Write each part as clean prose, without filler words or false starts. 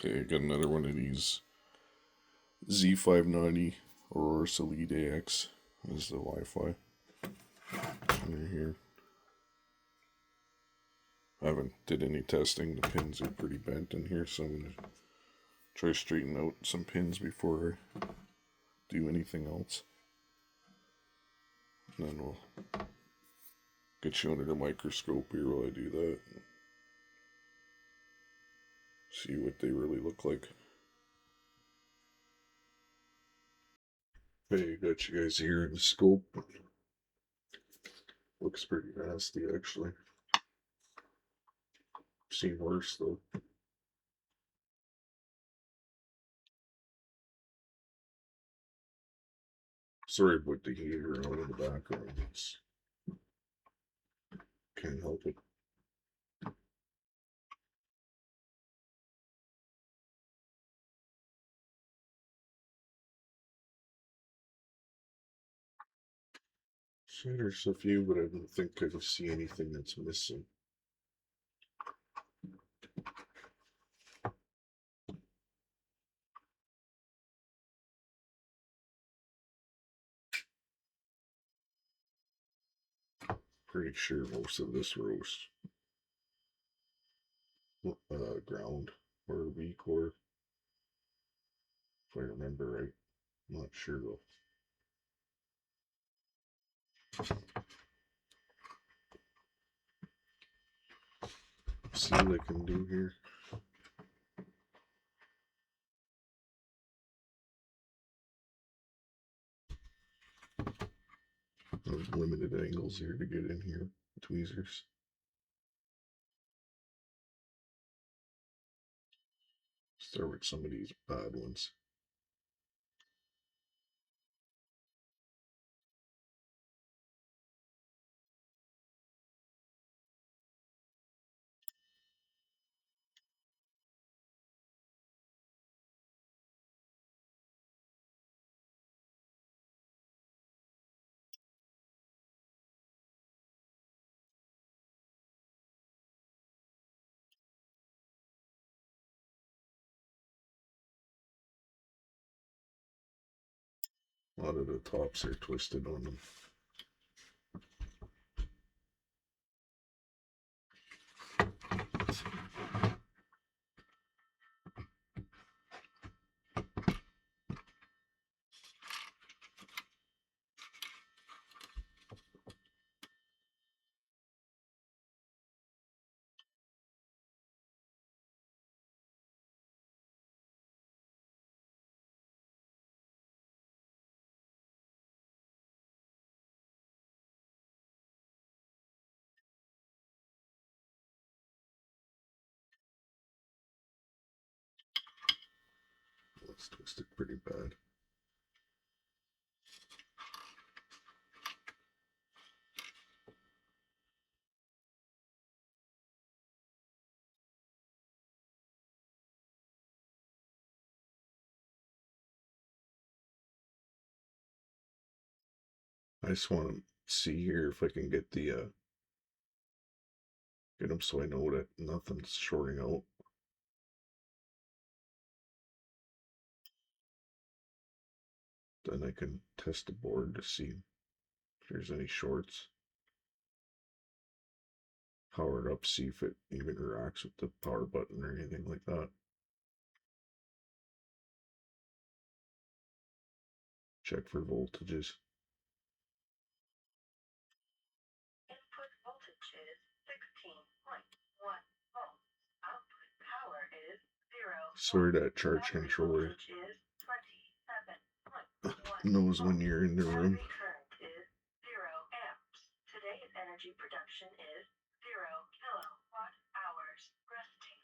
Okay, I got another one of these Z590 Aorus Elite AX. This is the Wi-Fi under here. I haven't did any testing. The pins are pretty bent in here, so I'm gonna try straighten out some pins before I do anything else. And then we'll get you under the microscope here while I do that. See what they really look like. Hey, got you guys here in the scope. Looks pretty nasty, actually. Seen worse, though. Sorry about the heater out in the background. Can't help it. So there's a few, but I don't think I can see anything that's missing. Pretty sure most of this roast ground or weak, or if I remember right. I'm not sure though. See what I can do here. There's limited angles here to get in here. Tweezers. Start with some of these bad ones. A lot of the tops are twisted on them. It's twisted pretty bad. I just want to see here if I can get the get them so I know that nothing's shorting out. Then I can test the board to see if there's any shorts. Power it up, see if it even reacts with the power button or anything like that. Check for voltages. Input voltage is 16.1 volts. Output power is 0. Sorry that charge controller knows when you're in the room. Current is 0 amps. Today's energy production is 0 kilowatt hours. Resting.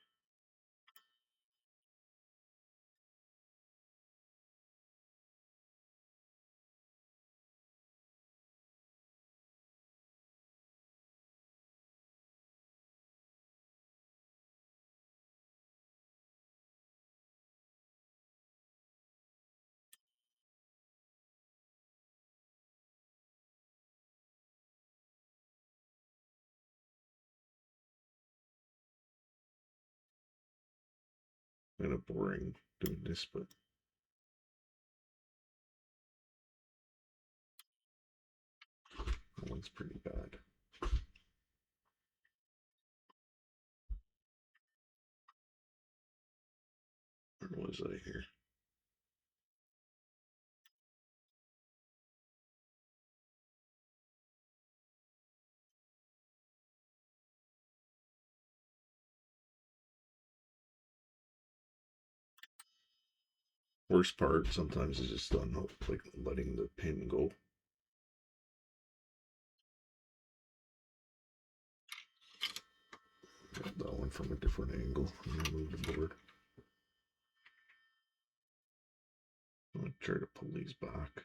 kind of boring doing this, but that one's pretty bad. Where was I here? Worst part sometimes is just like letting the pin go. Got that one from a different angle. I'm gonna move the board. I'm gonna try to pull these back.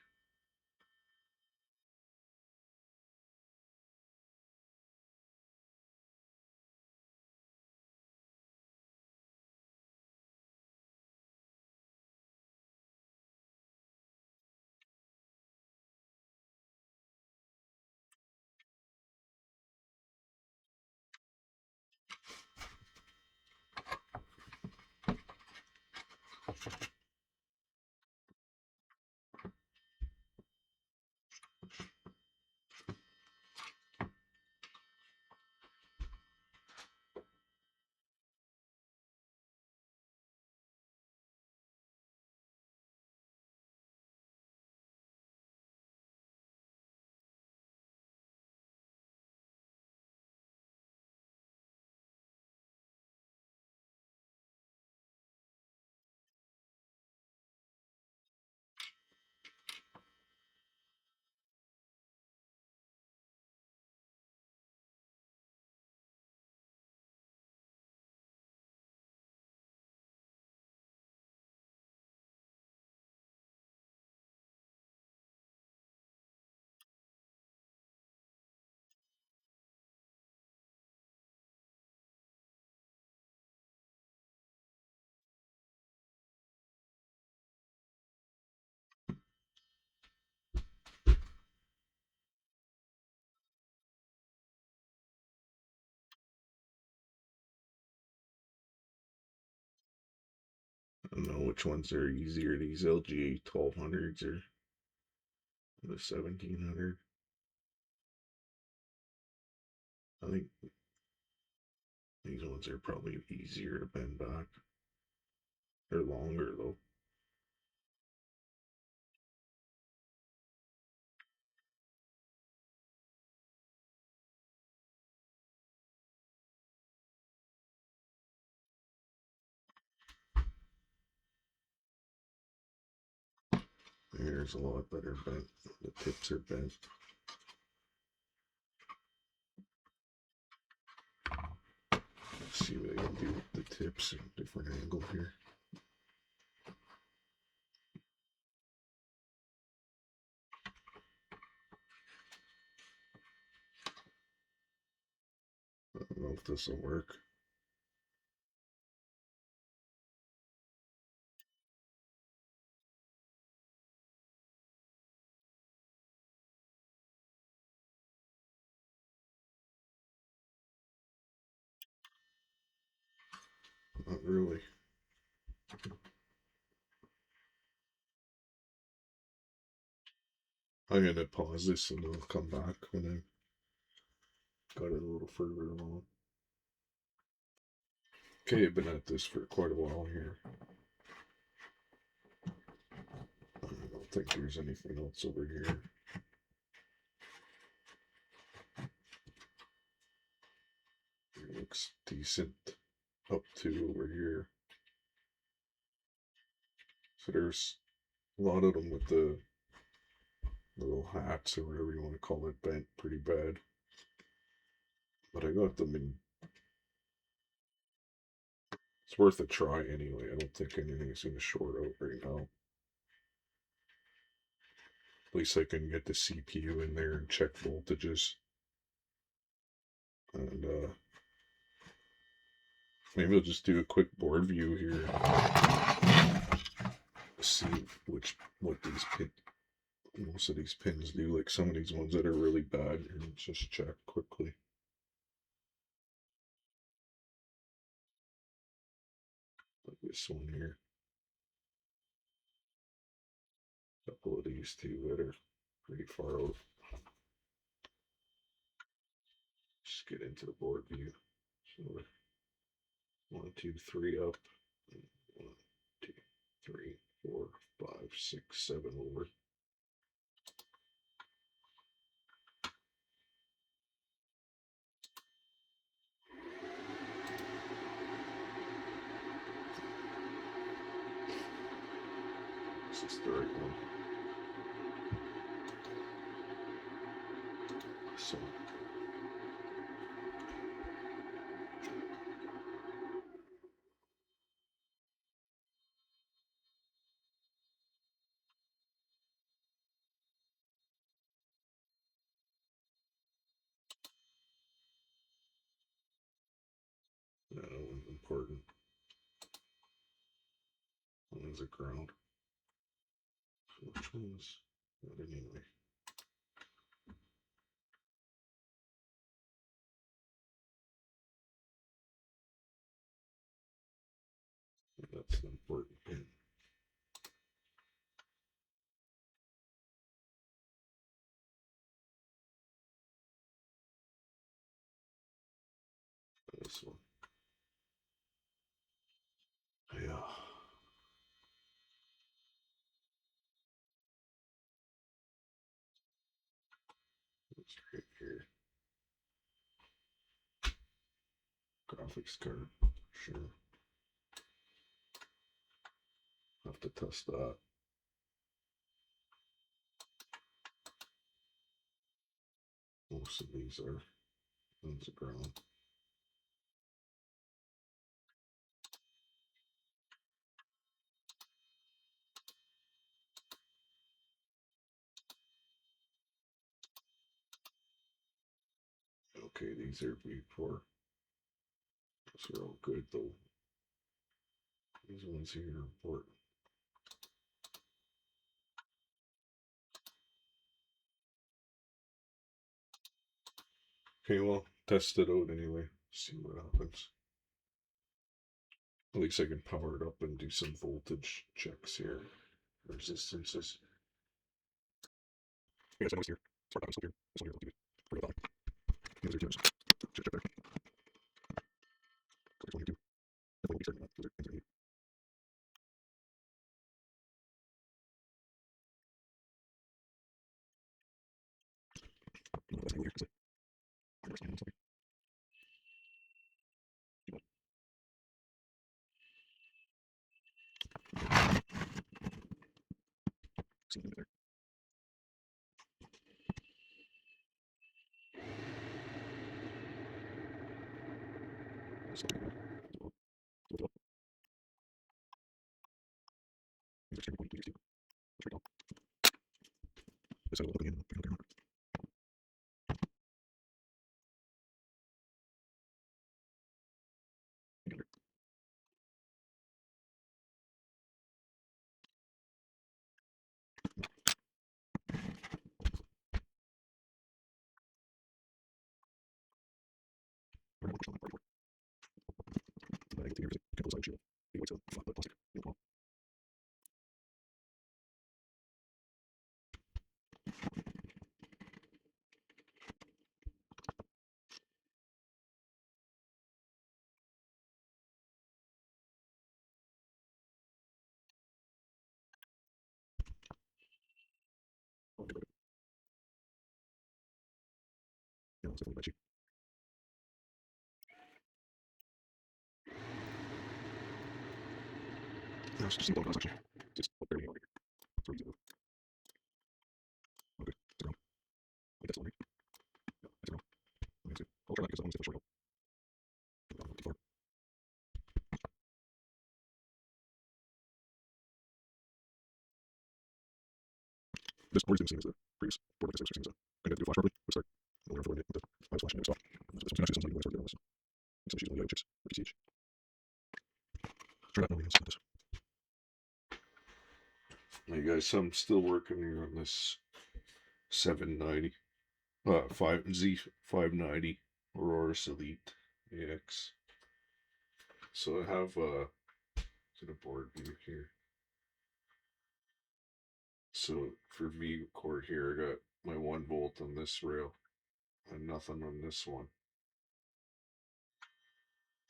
I don't know which ones are easier, these LGA 1200s or the 1700. I think these ones are probably easier to bend back. They're longer though. There's a lot better bent. The tips are bent. Let's see what I can do with the tips in a different angle here. I don't know if this will work. Not really. I'm gonna pause this and I'll come back when I got it a little further along. Okay, I've been at this for quite a while here. I don't think there's anything else over here. It looks decent up to over here. So there's a lot of them with the little hats or whatever you want to call it bent pretty bad. But I got them in. It's worth a try anyway. I don't think anything's going to short out right now. At least I can get the CPU in there and check voltages. And maybe I'll just do a quick board view here. See what these most of these pins do. Like some of these ones that are really bad. Here, let's just check quickly. like this one here. A couple of these two that are pretty far out. Just get into the board view. So we're 1, 2, 3 up. 1, 2, 3, 4, 5, 6, 7 over. This is the right one. So that one's important. That one's a ground. So which one's that anyway? That's an important pin. This one. Yeah. It's right here. Graphics card. Sure. Have to test that. Most of these are on the ground. Okay, these are V4. Those are all good though. These ones here are important. Okay, well, test it out anyway. See what happens. At least I can power it up and do some voltage checks here. Resistances. You guys notice here. Smart buttons here. This one here. Pretty good. These are two. Check there. This one here too. Definitely be certain that those are things I need. That's here. That's it. I'm resting on something. See you there. These are extremely important to use too. That's right now. This is looking in. We're not on that part. I can see here is a couple side shield. Anyway, it's a flat but plastic. No problem. Yeah, it's definitely bad shape. Yeah, it's just simple cross section. Just barely over here. It's really easy to do. Okay, it's around. Wait, that's long, right? Yeah, it's around. Okay, that's good. I'll try that because that one's a short out. Not too far. This board is the same as the previous board, like I said, so I got to do flash properly. We'll start. We'll run forward with I was flashing it off. This one actually sounds like you guys are doing this. Some issues on the chips, or PCH. Try that now, let's this. Hey guys, I'm still working here on this 790, 5Z590 Aorus Elite AX. So I have board view here. So for V cord here, I got my 1 volt on this rail and nothing on this one.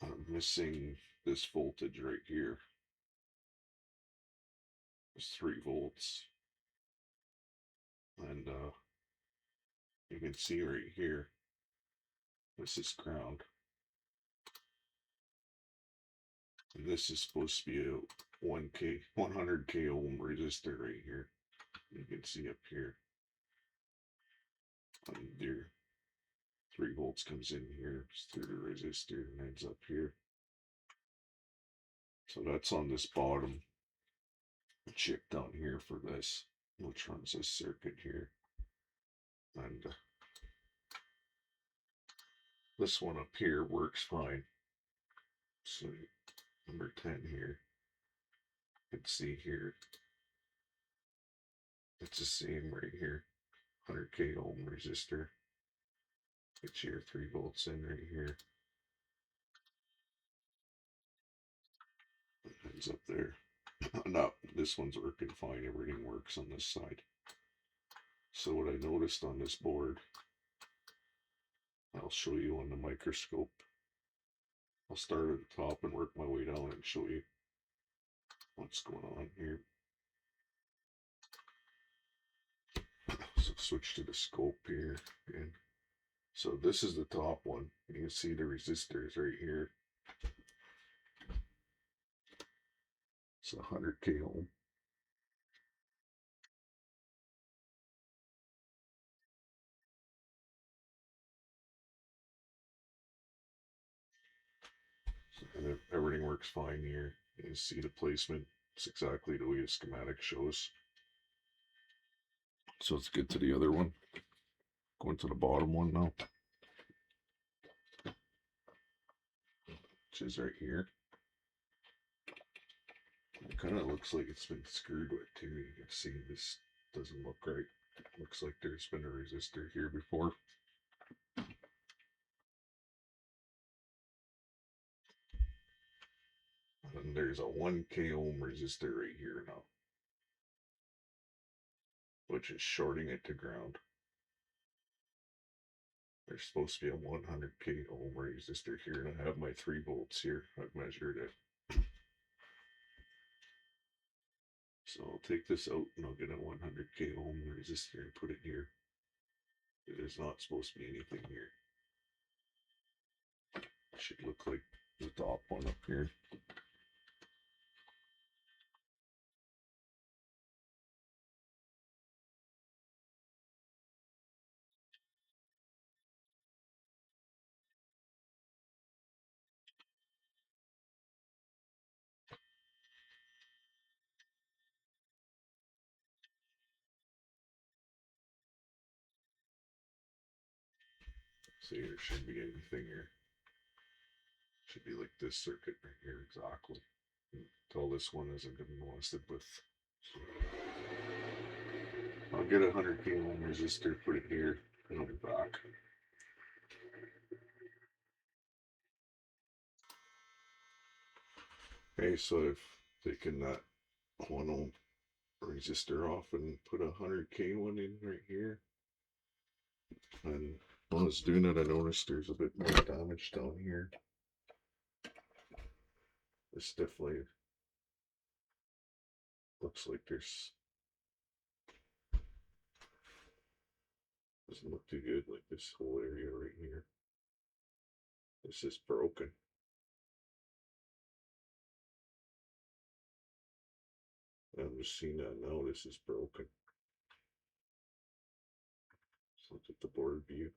I'm missing this voltage right here. It's 3 volts. And you can see right here, this is ground. And this is supposed to be a 100k ohm resistor right here. You can see up here. And your 3 volts comes in here through the resistor and ends up here. So that's on this bottom chip down here for this, which runs this circuit here. And this one up here works fine. So number 10 here, you can see here, it's the same right here, 100k ohm resistor. Get your 3 volts in right here. It ends up there. No, this one's working fine. Everything works on this side. So what I noticed on this board, I'll show you on the microscope. I'll start at the top and work my way down and show you what's going on here. So switch to the scope here again. So this is the top one. You can see the resistors right here. It's 100k ohm. And everything works fine here. You can see the placement. It's exactly the way the schematic shows. So let's get to the other one. Going to the bottom one now, which is right here. It kind of looks like it's been screwed with too. You can see this doesn't look right. Looks like there's been a resistor here before. And there's a 1k ohm resistor right here now, which is shorting it to ground. There's supposed to be a 100k ohm resistor here, and I have my 3 volts here. I've measured it. So I'll take this out and I'll get a 100k ohm resistor and put it here. There's not supposed to be anything here. It should look like the top one up here. See, there shouldn't be anything here. Should be like this circuit right here exactly. Until this one isn't going to be molested with. So I'll get a 100k ohm resistor, put it here, and I'll be back. Okay, so I've taken that 1 ohm resistor off and put a 100k one in right here. And while I was doing it, I noticed there's a bit more damage down here. This definitely looks like there's, doesn't look too good, like this whole area right here. This is broken. I'm just seeing that now, this is broken. So look at the board view.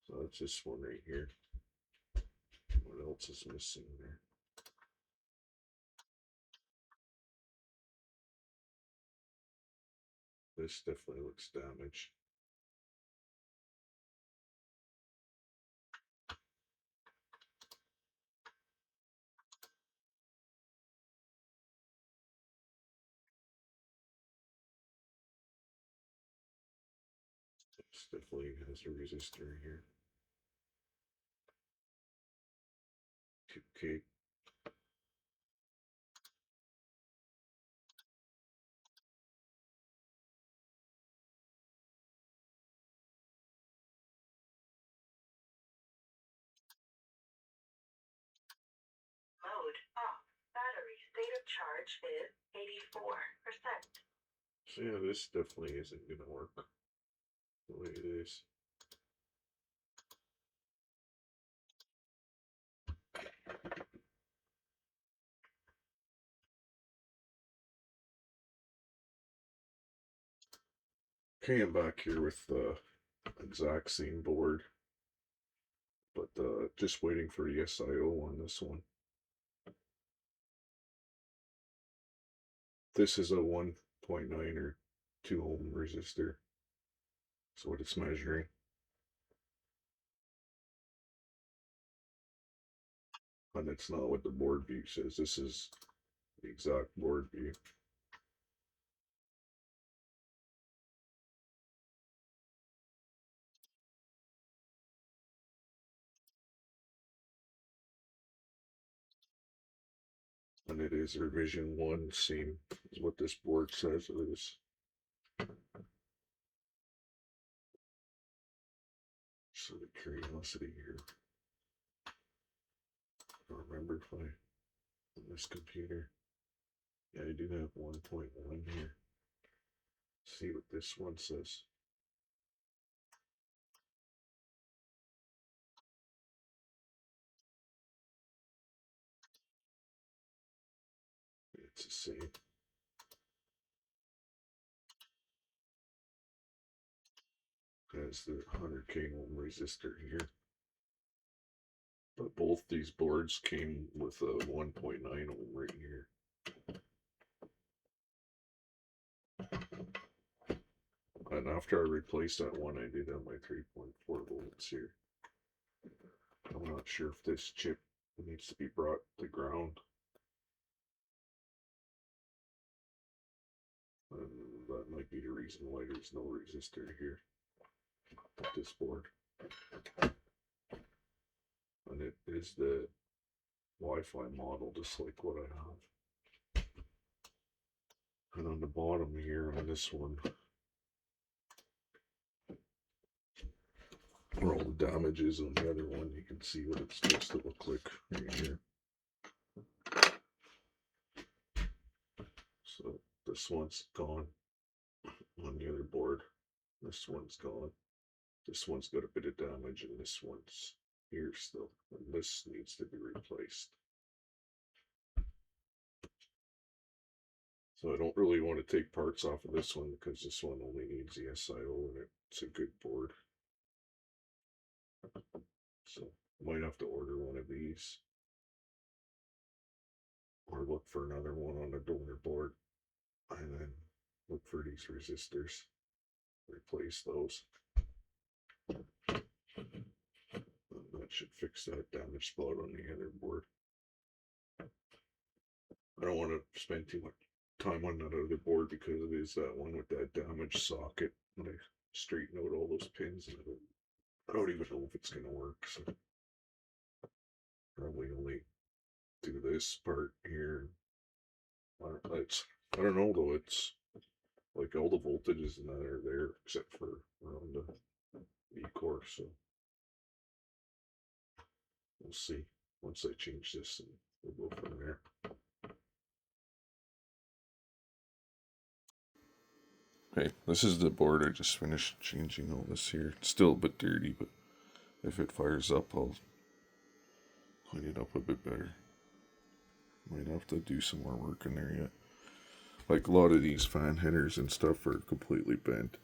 So that's this one right here. What else is missing there? This definitely looks damaged. This definitely has a resistor here. 2K. Mode off. Battery state of charge is 84%. So yeah, this definitely isn't gonna work the way it is. Okay, I'm back here with the exact same board, but just waiting for the SIO on this one. This is a 1.9 or 2 ohm resistor. So what it's measuring. And it's not what the board view says. This is the exact board view. And it is revision 1, same as what this board says it is. So the curiosity here. I don't remember if I, on this computer, yeah, I do have 1.1 here. See what this one says. It's the same. As the 100K ohm resistor here. But both these boards came with a 1.9 ohm right here. And after I replaced that one, I did have my 3.4 volts here. I'm not sure if this chip needs to be brought to ground. And that might be the reason why there's no resistor here with this board. And it is the Wi-Fi model, just like what I have. And on the bottom here on this one, where all the damage is on the other one, you can see what it's supposed to look like right here. So this one's gone on the other board. This one's gone. This one's got a bit of damage, and this one's here still. And this needs to be replaced. So I don't really want to take parts off of this one because this one only needs the SIO and it's a good board. So I might have to order one of these. Or look for another one on the donor board. And then look for these resistors. Replace those. And that should fix that damage spot on the other board. I don't want to spend too much time on that other board because it is that one with that damaged socket. And I straighten out all those pins and I don't even know if it's going to work. So probably only do this part here. I don't know though. It's like all the voltages in that are there except for around the V core. So we'll see once I change this and we'll go from there. Okay, this is the board I just finished changing all this here. It's still a bit dirty, but if it fires up, I'll clean it up a bit better. Might have to do some more work in there yet. Like a lot of these fan headers and stuff are completely bent.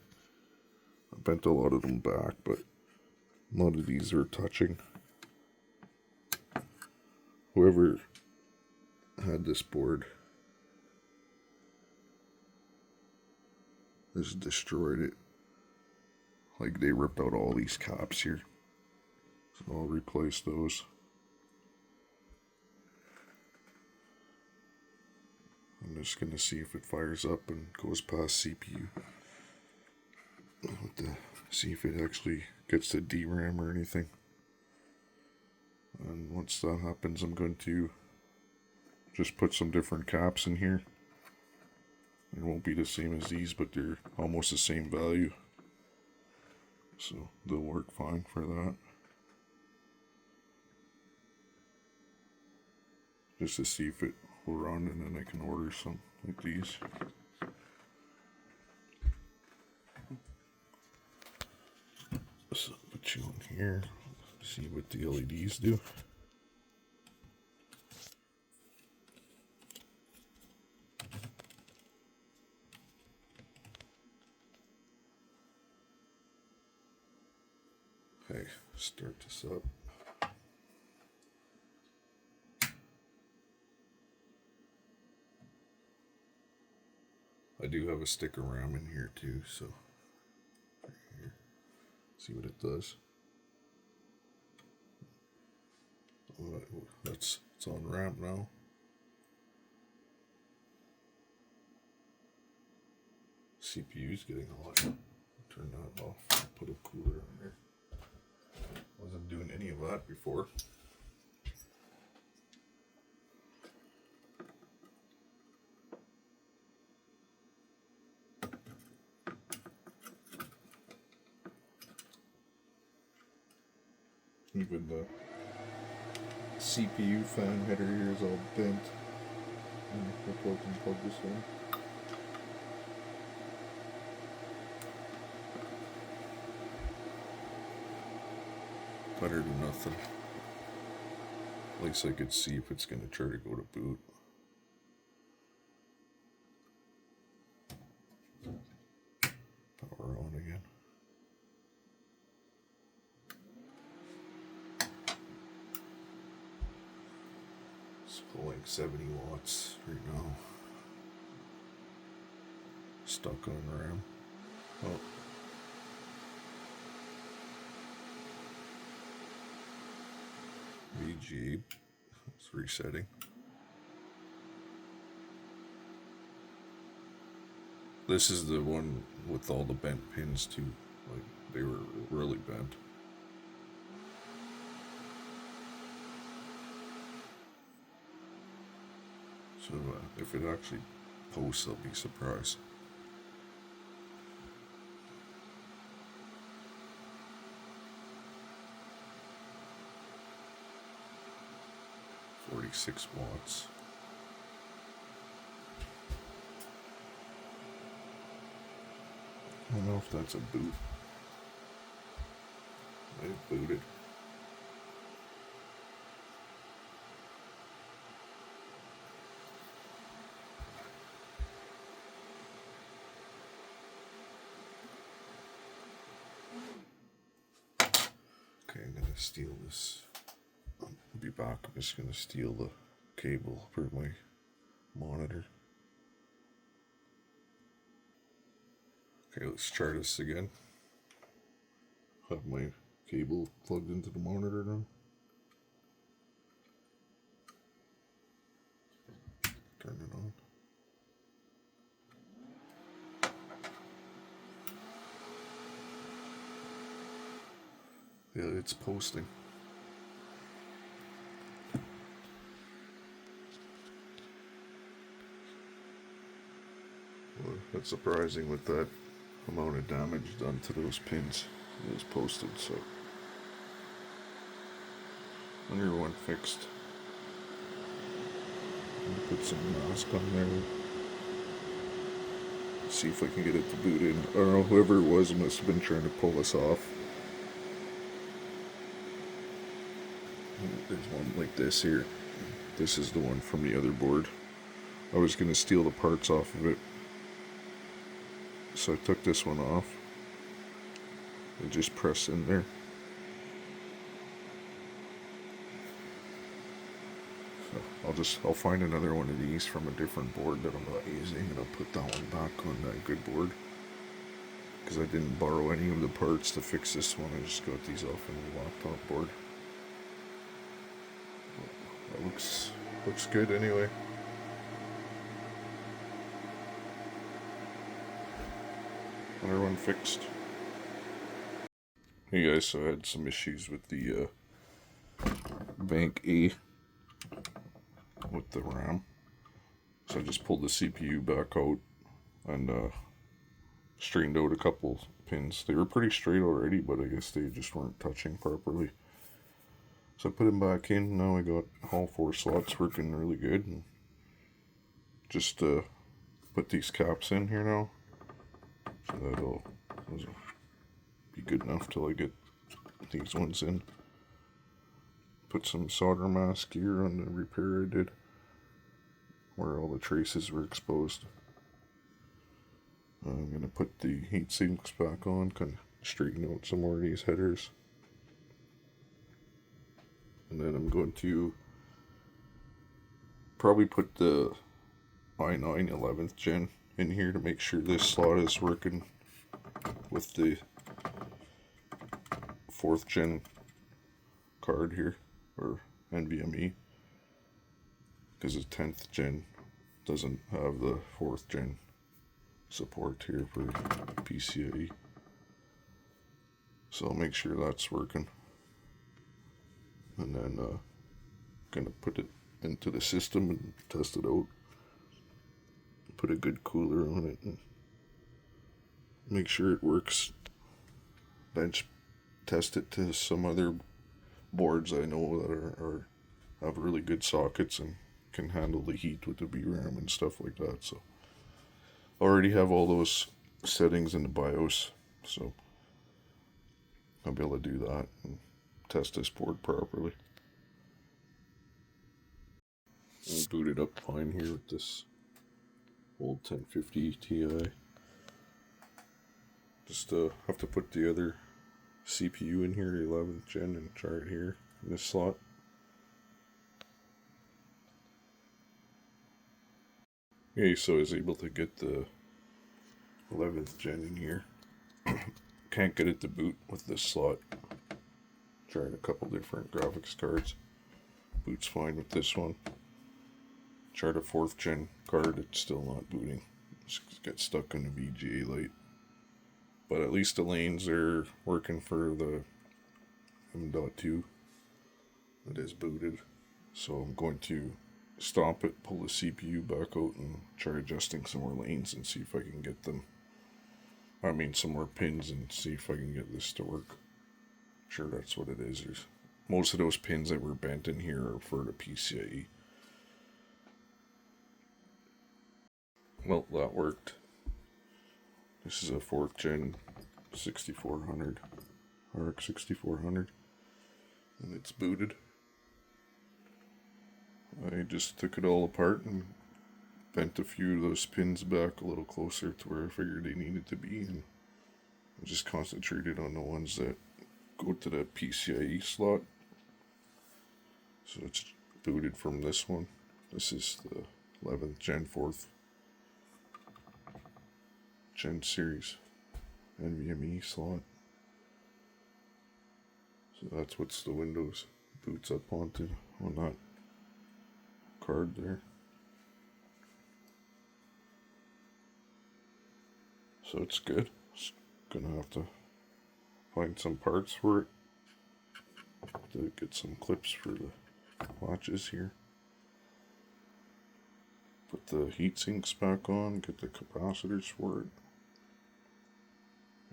I bent a lot of them back, but a lot of these are touching. Whoever had this board has destroyed it. Like they ripped out all these caps here. So I'll replace those. I'm just going to see if it fires up and goes past CPU. See if it actually gets to DRAM or anything. And once that happens, I'm going to just put some different caps in here. It won't be the same as these, but they're almost the same value. So they'll work fine for that. Just to see if it will run, and then I can order some like these. So put you in here, see what the LEDs do. Okay, start this up. I do have a stick of RAM in here too, so here. See what it does. Alright, it's on ramp now. CPU's getting hot. Turn that off. Put a cooler on there. Wasn't doing any of that before. Even the CPU fan header here is all bent. Look how I can plug this in. Better than nothing. At least I could see if it's going to try to go to boot. Power on again. It's pulling 70 watts right now. Stuck on RAM. Oh. VG. It's resetting. This is the one with all the bent pins too. Like, they were really bent. So if it actually posts, I'll be surprised. .46 watts. I don't know if that's a boot. It booted. Okay, I'm gonna steal this. I'll be back. I'm just gonna steal the cable for my monitor. Okay, let's try this again. Have my cable plugged into the monitor now. Turn it on. Yeah, it's posting. Well, that's surprising with that amount of damage done to those pins. It was posted, so under one fixed. Put some mask on there. See if I can get it to boot in. I don't know, whoever it was must have been trying to pull us off. There's one like this here. This is the one from the other board. I was going to steal the parts off of it. So I took this one off. And just press in there. So I'll find another one of these from a different board that I'm not using, and I'll put that one back on that good board. Because I didn't borrow any of the parts to fix this one. I just got these off of the laptop board. That looks good anyway. Another one fixed. Hey guys, so I had some issues with the bank A with the RAM. So I just pulled the CPU back out and straightened out a couple pins. They were pretty straight already, but I guess they just weren't touching properly. So I put them back in. Now I got all 4 slots working really good. And just put these caps in here now. So that'll be good enough till I get these ones in. Put some solder mask here on the repair I did, where all the traces were exposed. I'm going to put the heat sinks back on, kind of straighten out some more of these headers. And then I'm going to probably put the i9 11th gen in here to make sure this slot is working with the 4th gen card here, or NVMe, because the 10th gen doesn't have the 4th gen support here for PCIe. So I'll make sure that's working. And then gonna put it into the system and test it out. Put a good cooler on it and make sure it works. Bench test it to some other boards I know that are have really good sockets and can handle the heat with the VRAM and stuff like that. So I already have all those settings in the BIOS, so I'll be able to do that and test this board properly. I'll boot it up fine here with this old 1050 Ti. Just have to put the other CPU in here, 11th gen, and try it here in this slot. Okay, so I was able to get the 11th gen in here. Can't get it to boot with this slot. Tried a couple different graphics cards. Boots fine with this one. Tried a 4th gen card, it's still not booting. Just get stuck on the VGA light. But at least the lanes are working for the M.2. It is booted. So I'm going to stop it, pull the CPU back out, and try adjusting some more lanes and see if I can get them. I mean, some more pins and see if I can get this to work. Sure, that's what it is. Most of those pins that were bent in here are for the PCIe. Well, that worked. This is a 4th gen 6400, RX 6400, and it's booted. I just took it all apart and bent a few of those pins back a little closer to where I figured they needed to be, and I just concentrated on the ones that go to the PCIe slot. So it's booted from this one. This is the 11th gen 4th gen series NVMe slot. So that's what's the Windows boots up onto on that card there. So it's good. Just gonna have to find some parts for it to get some clips for the latches here. Put the heat sinks back on, get the capacitors for it.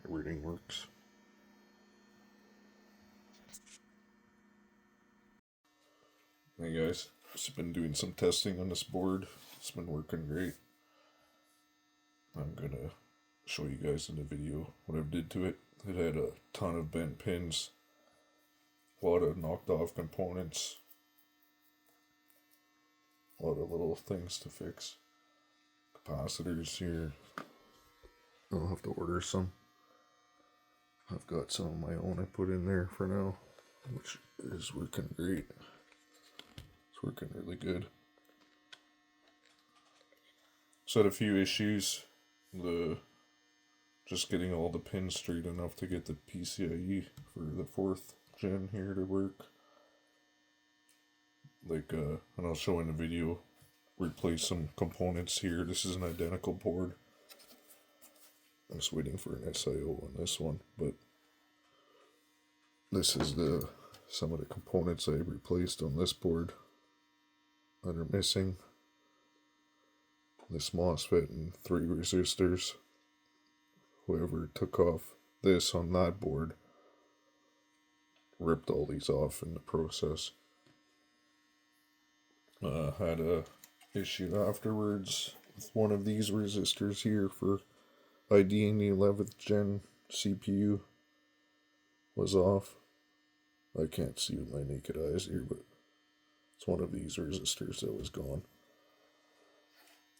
Everything works. Hey guys, just been doing some testing on this board. It's been working great. I'm gonna show you guys in the video what I did to it. It had a ton of bent pins, a lot of knocked off components, a lot of little things to fix. Capacitors here. I'll have to order some. I've got some of my own I put in there for now, which is working great. It's working really good. So had a few issues. Just getting all the pins straight enough to get the PCIe for the 4th gen here to work. And I'll show in the video, replace some components here. This is an identical board. I was waiting for an SIO on this one, but this is the some of the components I replaced on this board that are missing. This MOSFET and 3 resistors. Whoever took off this on that board ripped all these off in the process. Had a issue afterwards with one of these resistors here for IDing the 11th gen CPU was off. I can't see with my naked eyes here, but it's one of these resistors that was gone.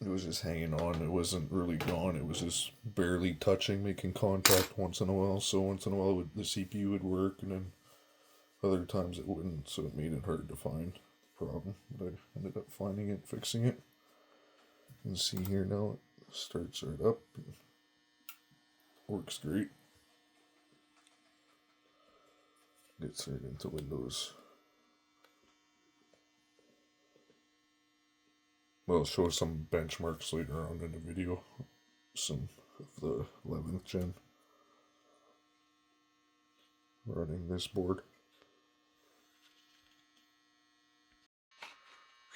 It was just hanging on. It wasn't really gone. It was just barely touching, making contact once in a while. So once in a while the CPU would work, and then other times it wouldn't. So it made it hard to find the problem. But I ended up finding it, fixing it. You can see here now it starts right up. And works great. Gets right into Windows. Well, I'll show some benchmarks later on in the video. Some of the 11th gen running this board.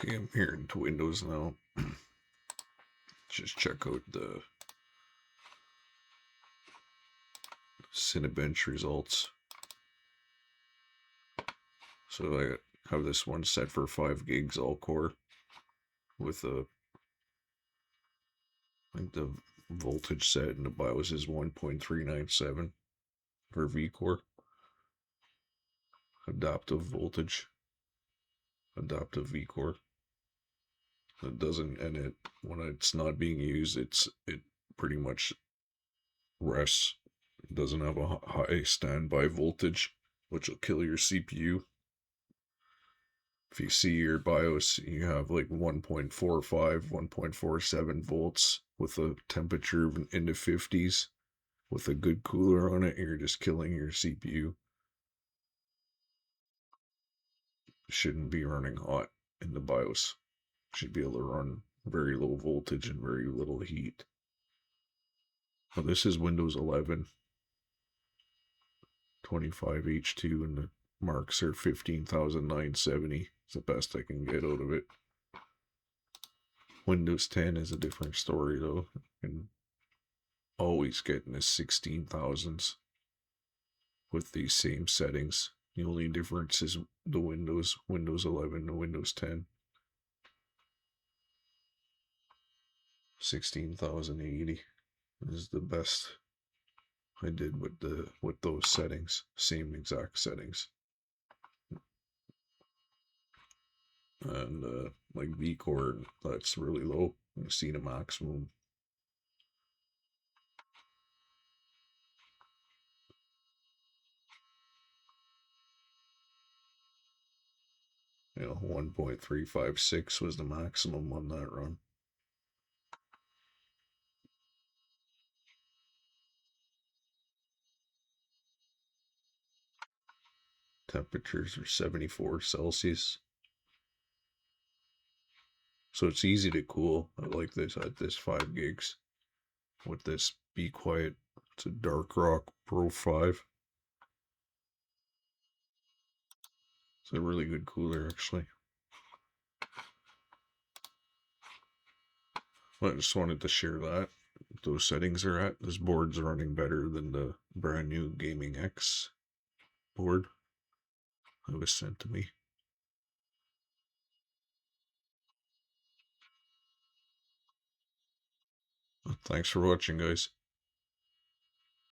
Okay, I'm here into Windows now. Just check out the Cinebench results. So I have this one set for 5 gigs all core with I think the voltage set in the BIOS is 1.397 for vCore. Adaptive voltage. Adaptive vCore. It doesn't, and it when it's not being used, it pretty much rests. It doesn't have a high standby voltage, which will kill your CPU. If you see your BIOS, you have like 1.45, 1.47 volts with a temperature in the 50s with a good cooler on it, you're just killing your CPU. Shouldn't be running hot in the BIOS. Should be able to run very low voltage and very little heat. Well, this is Windows 11 25H2 and the marks are 15,970. It's the best I can get out of it. Windows 10 is a different story though, and always getting the 16,000s with these same settings. The only difference is the Windows 11 to Windows 10. 16,080 is the best I did with those settings, same exact settings. And like vCore, that's really low. I've seen a maximum. You know, 1.356 was the maximum on that run. Temperatures are 74 Celsius. So it's easy to cool. I like this at this 5 gigs. With this Be Quiet. It's a Dark Rock Pro 5. It's a really good cooler actually. I just wanted to share that. Those settings are at. This board's running better than the brand new Gaming X board that was sent to me. Thanks for watching, guys.